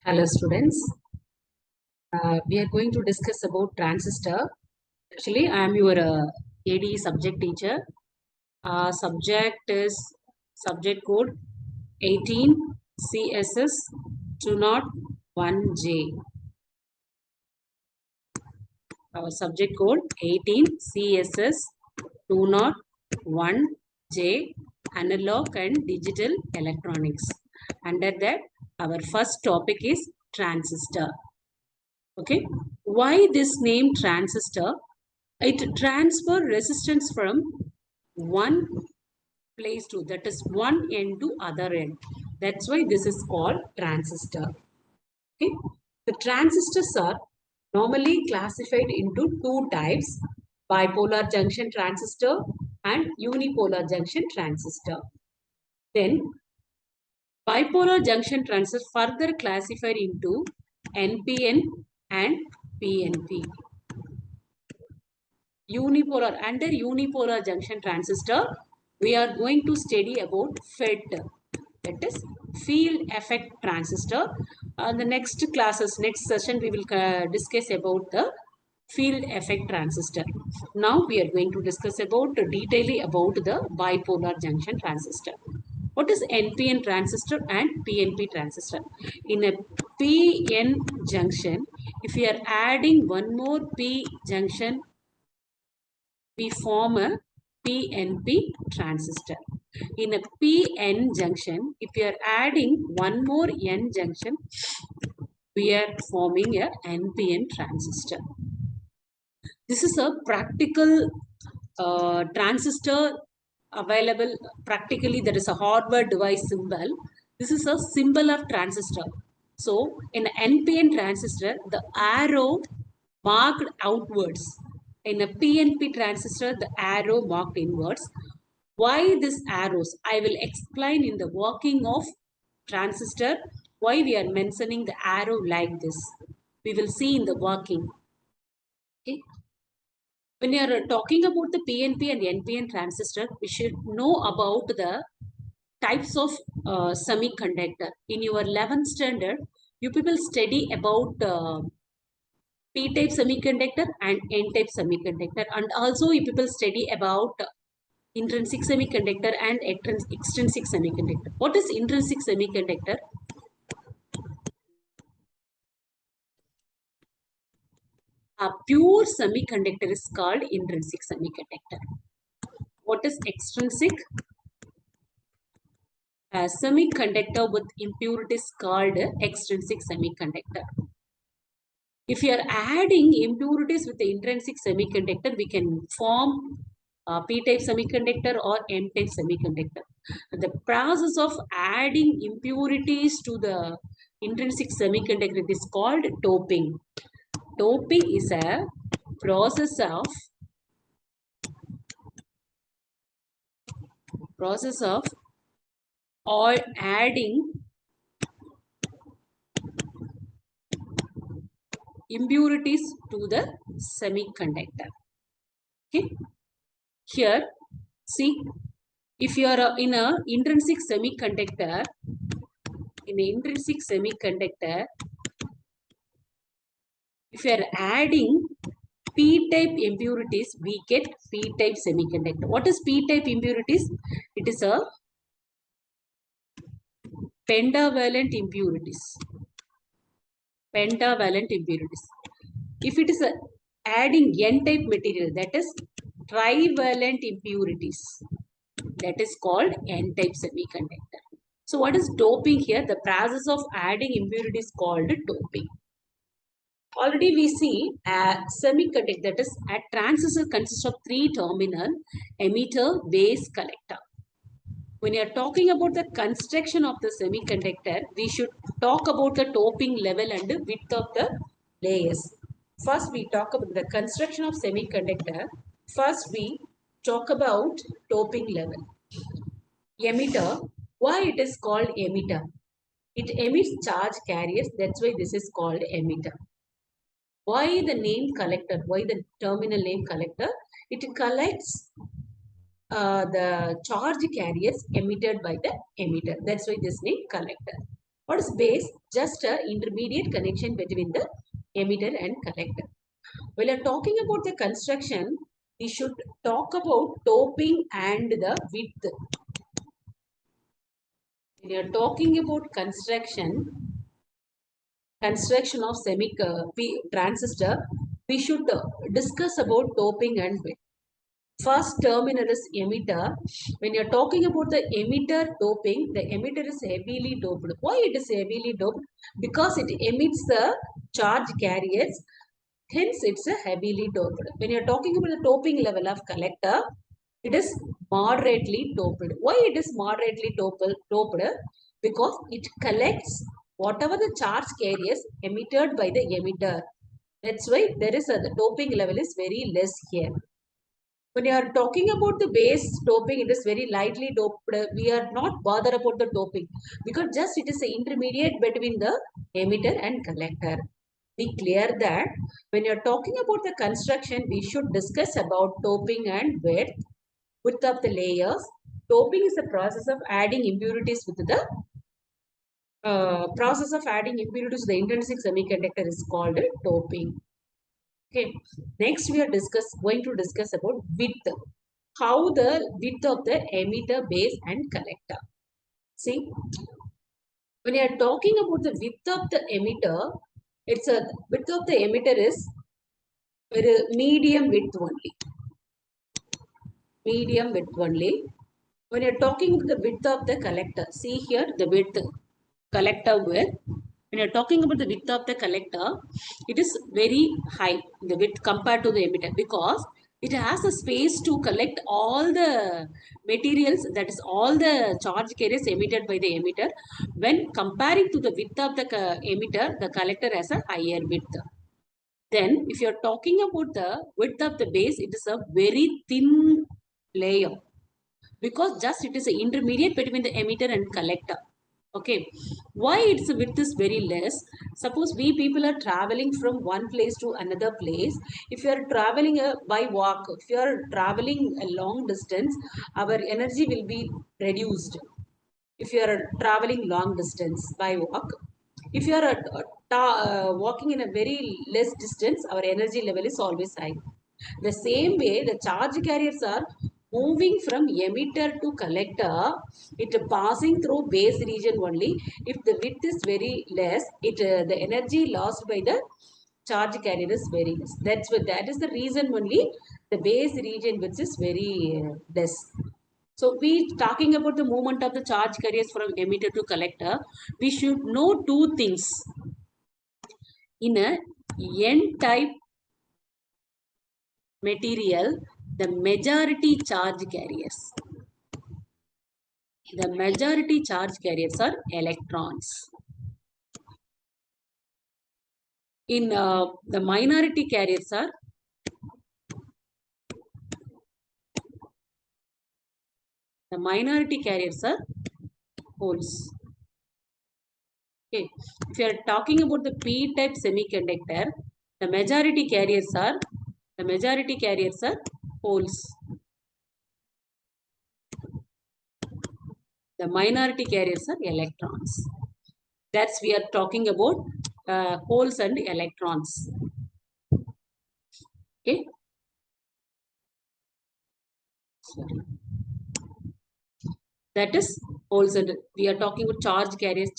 Hello students, we are going to discuss about transistor. Actually, I am your AD subject teacher. Subject is subject code 18CSS201J. Our subject code 18CSS201J, analog and digital electronics. Under that, our first topic is transistor. Okay, why this name transistor? It transfer resistance from one place to, that is one end to other end. That's why this is called transistor. Okay, the transistors are normally classified into two types: bipolar junction transistor and unipolar junction transistor. Then bipolar junction transistor further classified into NPN and PNP. Under unipolar junction transistor, we are going to study about FET, that is field effect transistor. The next session, we will discuss about the field effect transistor. Now we are going to discuss about detailing about the bipolar junction transistor. What is NPN transistor and PNP transistor? In a PN junction, if we are adding one more P junction, we form a PNP transistor. In a PN junction, if we are adding one more N junction, we are forming a NPN transistor. This is a practical transistor available practically. That is a hardware device symbol. This is a symbol of transistor. So in NPN transistor, the arrow marked outwards. In a PNP transistor, the arrow marked inwards. Why these arrows? I will explain in the working of transistor why we are mentioning the arrow like this. We will see in the working. Okay. When you are talking about the PNP and NPN transistor, we should know about the types of semiconductor. In your 11th standard, you people study about P-type semiconductor and N-type semiconductor, and also you people study about intrinsic semiconductor and extrinsic semiconductor. What is intrinsic semiconductor? A pure semiconductor is called intrinsic semiconductor. What is extrinsic? A semiconductor with impurities called extrinsic semiconductor. If you are adding impurities with the intrinsic semiconductor, we can form P-type semiconductor or N-type semiconductor. The process of adding impurities to the intrinsic semiconductor is called doping. Doping is a process of or adding impurities to the semiconductor. Okay. Here, see, if you are in a intrinsic semiconductor, if you are adding P-type impurities, we get P-type semiconductor. What is P-type impurities? It is a pentavalent impurities. If it is adding N-type material, that is trivalent impurities. That is called N-type semiconductor. So what is doping here? The process of adding impurities called doping. Already we see a semiconductor, that is a transistor consists of three terminal: emitter, base, collector. When you are talking about the construction of the semiconductor, we should talk about the doping level and the width of the layers. First, we talk about the construction of semiconductor. First, we talk about doping level. Emitter. Why it is called emitter? It emits charge carriers. That's why this is called emitter. Why the name collector? Why the terminal name collector? It collects the charge carriers emitted by the emitter. That's why this name collector. What is base? Just an intermediate connection between the emitter and collector. When you are talking about the construction, we should talk about doping and the width. When you are talking about construction of transistor, we should discuss about doping and width. First terminal is emitter. When you're talking about the emitter doping, the emitter is heavily doped. Why it is heavily doped? Because it emits the charge carriers. Hence, it's a heavily doped. When you're talking about the doping level of collector, it is moderately doped. Why it is moderately doped? Because it collects whatever the charge carriers emitted by the emitter. That's why there is the doping level is very less here. When you are talking about the base doping, it is very lightly doped. We are not bothered about the doping because just it is an intermediate between the emitter and collector. Be clear that when you are talking about the construction, we should discuss about doping and width of the layers. Doping is the process of adding impurities with the to the intrinsic semiconductor is called doping. Okay. Next, we are going to discuss about width. How the width of the emitter, base, and collector. See, when you are talking about the width of the emitter, it's a width of the emitter is very medium width only. Medium width only. When you're talking the width of the collector, see here the width, collector width. When you're talking about the width of the collector, it is very high, the width compared to the emitter, because it has a space to collect all the materials, that is all the charge carriers emitted by the emitter. When comparing to the width of the emitter, the collector has a higher width. Then if you're talking about the width of the base, it is a very thin layer, because just it is an intermediate between the emitter and collector. Okay, why its width is very less? Suppose we people are traveling from one place to another place. If you are traveling by walk, if you are traveling a long distance, our energy will be reduced. If you are traveling long distance by walk, if you are walking in a very less distance, our energy level is always high. The same way, the charge carriers are moving from emitter to collector. It passing through base region only. If the width is very less, the energy lost by the charge carrier is very less. That is the reason only the base region which is very less. So we talking about the movement of the charge carriers from emitter to collector. We should know two things. In a N-type material, the majority charge carriers. The majority charge carriers are electrons. In the minority carriers are holes. Okay. If you are talking about the P-type semiconductor, the majority carriers are holes. The minority carriers are electrons. That's we are talking about holes and electrons. Okay. Sorry. That is holes, and we are talking about charge carriers.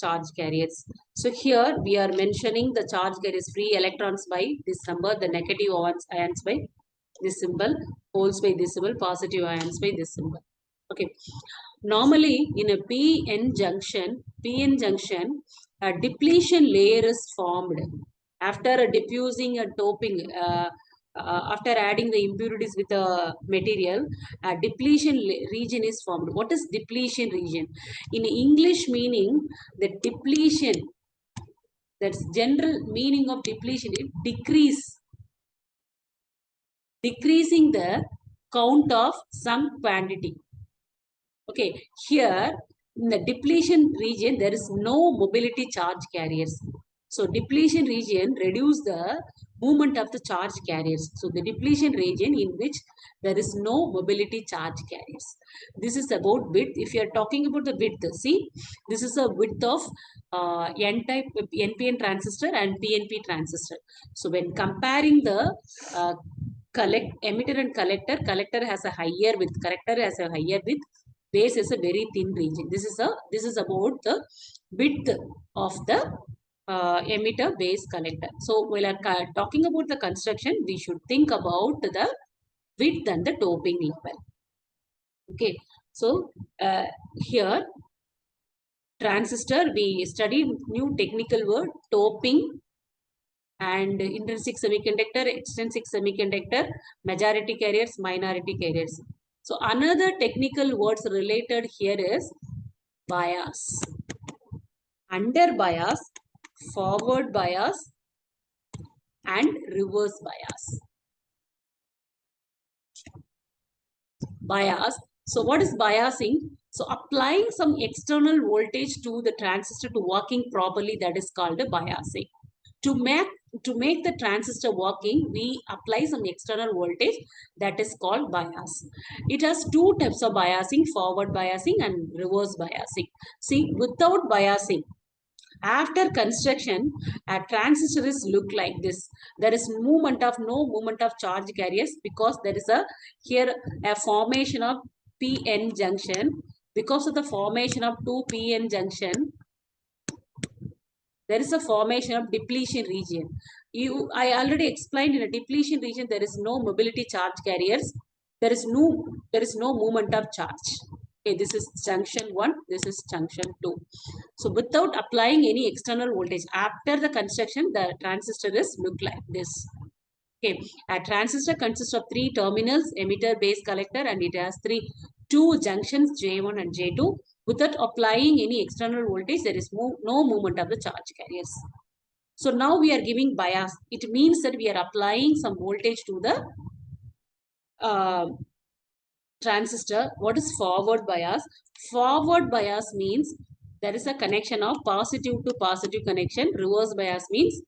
So here we are mentioning the charge carriers, free electrons by this number, the negative ions by this symbol, holes by this symbol, positive ions by this symbol. Okay. Normally in a PN junction, a depletion layer is formed after a diffusing a doping. After adding the impurities with the material, a depletion region is formed. What is depletion region? In English meaning, the depletion, that's general meaning of depletion, it decreasing the count of some quantity. Okay, here in the depletion region, there is no mobility charge carriers. So depletion region reduce the movement of the charge carriers. So the depletion region in which there is no mobility charge carriers. This is about width. If you are talking about the width, see, this is a width of N-type NPN transistor and PNP transistor. So when comparing the uh, emitter and collector has a higher width, collector has a higher width, base is a very thin region. This is about the width of the emitter base collector. So while talking about the construction, we should think about the width and the doping level. Okay, so here transistor, we study new technical word, doping and intrinsic semiconductor, extrinsic semiconductor, majority carriers, minority carriers. So another technical words related here is bias, under bias, forward bias and reverse bias. Bias. So what is biasing? So applying some external voltage to the transistor to working properly, that is called a biasing. To make the transistor working, we apply some external voltage, that is called bias. It has two types of biasing, forward biasing and reverse biasing. See, without biasing, after construction, a transistor is look like this. There is no movement of charge carriers because there is here a formation of PN junction. Because of the formation of two PN junction, there is a formation of depletion region. I already explained, in a depletion region there is no mobility charge carriers. There is no movement of charge. Okay, this is junction 1, this is junction 2. So without applying any external voltage, after the construction, the transistor is look like this. Okay, a transistor consists of 3 terminals, emitter, base, collector, and it has two junctions, J1 and J2. Without applying any external voltage, there is no movement of the charge carriers. So now we are giving bias. It means that we are applying some voltage to the transistor. What is forward bias? Forward bias means there is a connection of positive to positive connection. Reverse bias means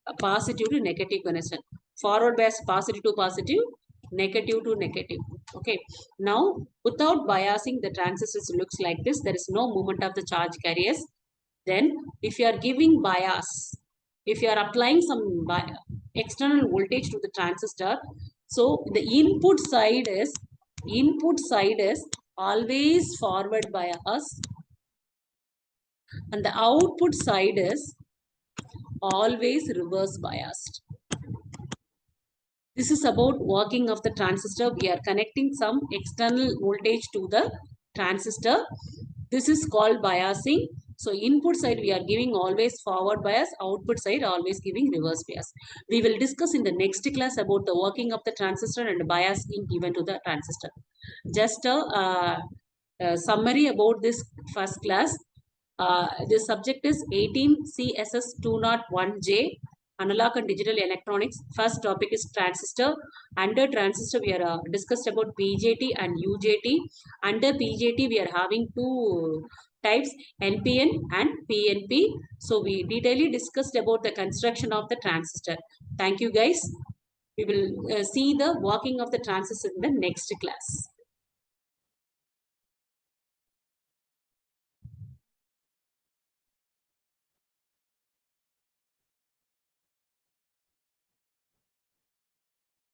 a positive to negative connection. Forward bias, positive to positive, negative to negative. Okay. Now, without biasing, the transistor looks like this. There is no movement of the charge carriers. Then, if you are giving bias, if you are applying some external voltage to the transistor, so the input side is always forward bias and the output side is always reverse biased. This is about working of the transistor. We are connecting some external voltage to the transistor. This is called biasing. So input side we are giving always forward bias, output side always giving reverse bias. We will discuss in the next class about the working of the transistor and biasing given to the transistor. Just a summary about this first class. This subject is 18CSS201J, analog and digital electronics. First topic is transistor. Under transistor, we are discussed about BJT and UJT. Under BJT, we are having two types, NPN and PNP. So we detailedly discussed about the construction of the transistor. Thank you guys. We will see the working of the transistor in the next class.